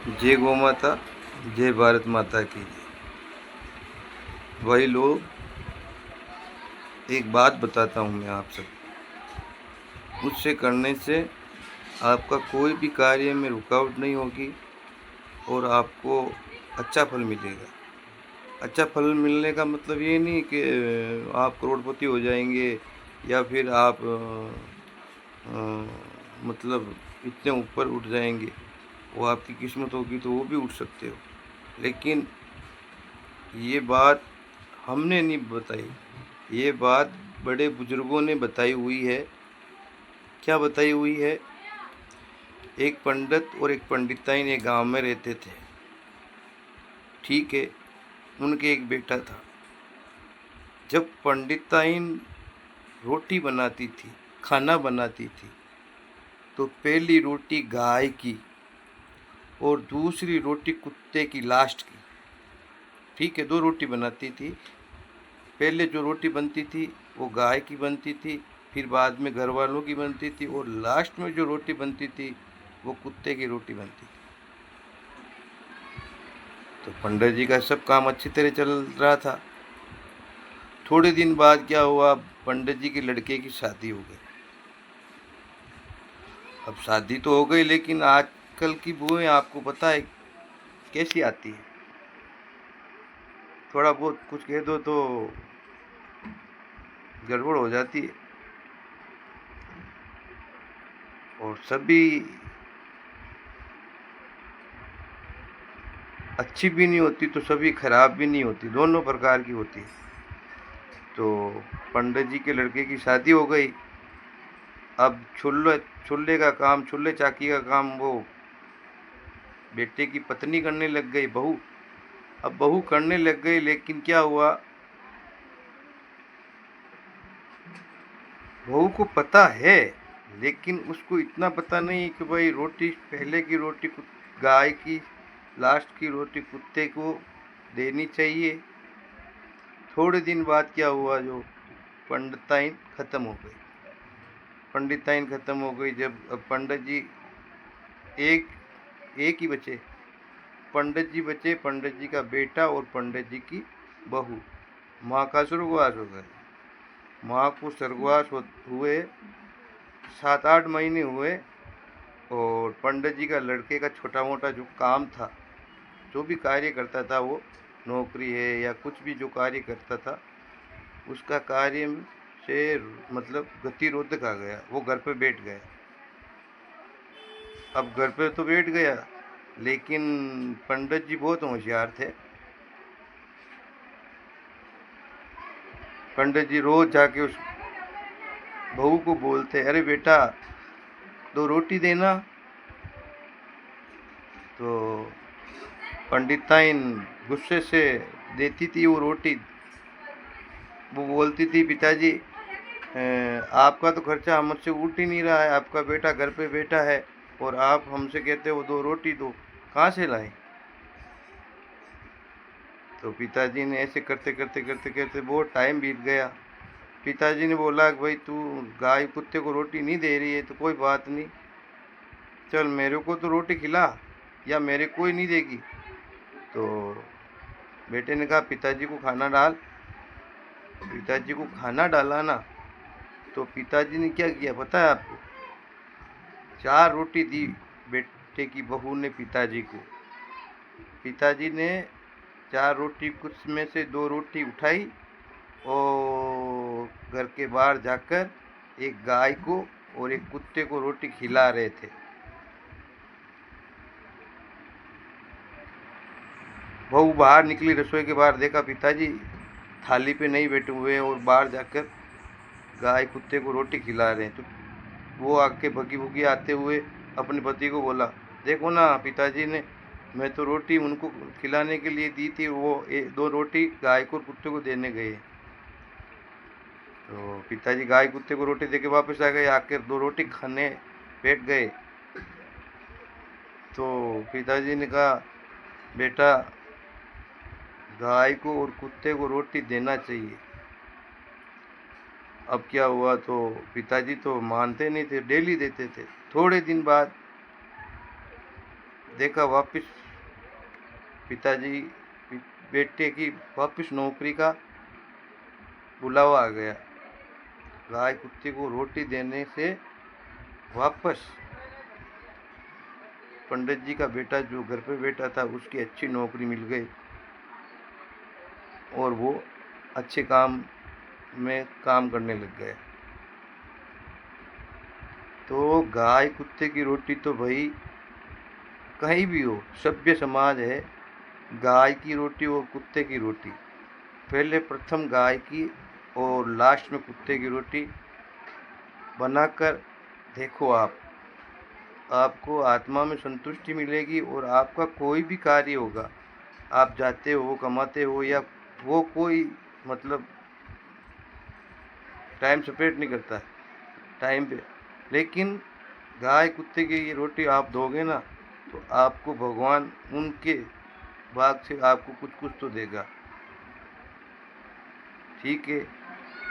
जय गौ माता, जय भारत माता की जय। भाई लोग, एक बात बताता हूँ मैं आप सब, मुझसे करने से आपका कोई भी कार्य में रुकावट नहीं होगी और आपको अच्छा फल मिलेगा। अच्छा फल मिलने का मतलब ये नहीं कि आप करोड़पति हो जाएंगे या फिर आप मतलब इतने ऊपर उठ जाएंगे। वो आपकी किस्मत होगी तो वो भी उठ सकते हो, लेकिन ये बात हमने नहीं बताई, ये बात बड़े बुजुर्गों ने बताई हुई है। क्या बताई हुई है? एक पंडित और एक पंडिताइन एक गांव में रहते थे। ठीक है, उनके एक बेटा था। जब पंडिताइन रोटी बनाती थी, खाना बनाती थी, तो पहली रोटी गाय की और दूसरी रोटी कुत्ते की, लास्ट की। ठीक है, दो रोटी बनाती थी। पहले जो रोटी बनती थी वो गाय की बनती थी, फिर बाद में घर वालों की बनती थी, और लास्ट में जो रोटी बनती थी वो कुत्ते की रोटी बनती थी। तो पंडित जी का सब काम अच्छी तरह चल रहा था। थोड़े दिन बाद क्या हुआ, पंडित जी के लड़के की शादी हो गई। अब शादी तो हो गई, लेकिन आजकल की बुएं आपको पता है कैसी आती है। थोड़ा बहुत कुछ कह दो तो गड़बड़ हो जाती है, और सभी अच्छी भी नहीं होती तो सभी खराब भी नहीं होती, दोनों प्रकार की होती है। तो पंडित जी के लड़के की शादी हो गई। अब छुल्ले छुल्ले का काम, छुल्ले चाकी का काम वो बेटे की पत्नी करने लग गई, बहू। अब बहू करने लग गई, लेकिन क्या हुआ, बहू को पता है, लेकिन उसको इतना पता नहीं कि भाई रोटी, पहले की रोटी गाय की, लास्ट की रोटी कुत्ते को देनी चाहिए। थोड़े दिन बाद क्या हुआ, जो पंडिताइन खत्म हो गई। पंडिताइन खत्म हो गई जब अब पंडित जी एक एक ही बचे। पंडित जी बचे, पंडित जी का बेटा और पंडित जी की बहू। माँ का स्वर्गवास हो गया। माँ को स्वर्गवास हुए 7-8 महीने हुए, और पंडित जी का लड़के का छोटा मोटा जो काम था, जो भी कार्य करता था, वो नौकरी है या कुछ भी जो कार्य करता था, उसका कार्य से मतलब गतिरोधक आ गया, वो घर पे बैठ गया। अब घर पे तो बैठ गया, लेकिन पंडित जी बहुत होशियार थे। पंडित जी रोज जाके उस बहू को बोलते, अरे बेटा, दो रोटी देना। तो पंडिताइन गुस्से से देती थी वो रोटी। वो बोलती थी, पिताजी आपका तो खर्चा हमसे उठ ही नहीं रहा है, आपका बेटा घर पे बैठा है और आप हमसे कहते हो दो रोटी दो, कहाँ से लाएं। तो पिताजी ने ऐसे करते करते करते करते बहुत टाइम बीत गया। पिताजी ने बोला कि भाई तू गाय कुत्ते को रोटी नहीं दे रही है तो कोई बात नहीं, चल मेरे को तो रोटी खिला, या मेरे को ही नहीं देगी। तो बेटे ने कहा पिताजी को खाना डाल। पिताजी को खाना डाला ना, तो पिताजी ने क्या किया पता है आपको? 4 रोटी दी बेटे की बहू ने पिताजी को। पिताजी ने 4 रोटी, कुछ में से 2 रोटी उठाई और घर के बाहर जाकर एक गाय को और एक कुत्ते को रोटी खिला रहे थे। बहू बाहर निकली, रसोई के बाहर देखा पिताजी थाली पे नहीं बैठे हुए और बाहर जाकर गाय कुत्ते को रोटी खिला रहे हैं। तो वो आके भगी भुगी आते हुए अपने पति को बोला, देखो ना पिताजी ने, मैं तो रोटी उनको खिलाने के लिए दी थी, वो 2 रोटी गाय को और कुत्ते को देने गए। तो पिताजी गाय कुत्ते को रोटी देके वापस आ गए, आकर 2 रोटी खाने बैठ गए। तो पिताजी ने कहा, बेटा गाय को और कुत्ते को रोटी देना चाहिए। अब क्या हुआ, तो पिताजी तो मानते नहीं थे, डेली देते थे। थोड़े दिन बाद देखा वापस पिताजी बेटे की वापस नौकरी का बुलावा आ गया। गाय कुत्ते को रोटी देने से वापस पंडित जी का बेटा जो घर पे बैठा था उसकी अच्छी नौकरी मिल गई और वो अच्छे काम में काम करने लग गया। तो गाय कुत्ते की रोटी तो भाई कहीं भी हो, सभ्य समाज है, गाय की रोटी और कुत्ते की रोटी, पहले प्रथम गाय की और लास्ट में कुत्ते की रोटी बनाकर देखो आपको आत्मा में संतुष्टि मिलेगी और आपका कोई भी कार्य होगा, आप जाते हो कमाते हो या वो कोई मतलब टाइम स्पेंड नहीं करता है टाइम पे, लेकिन गाय कुत्ते की ये रोटी आप दोगे ना तो आपको भगवान उनके भाग से आपको कुछ कुछ तो देगा। ठीक है,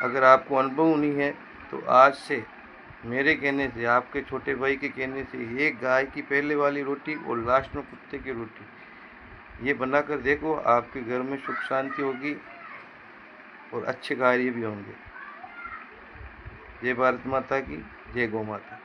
अगर आपको अनुभव नहीं है तो आज से मेरे कहने से, आपके छोटे भाई के कहने से, ये गाय की पहले वाली रोटी और लास्ट में कुत्ते की रोटी ये बनाकर देखो, आपके घर में सुख शांति होगी और अच्छे कार्य भी होंगे। जय भारत माता की, जय गौ माता।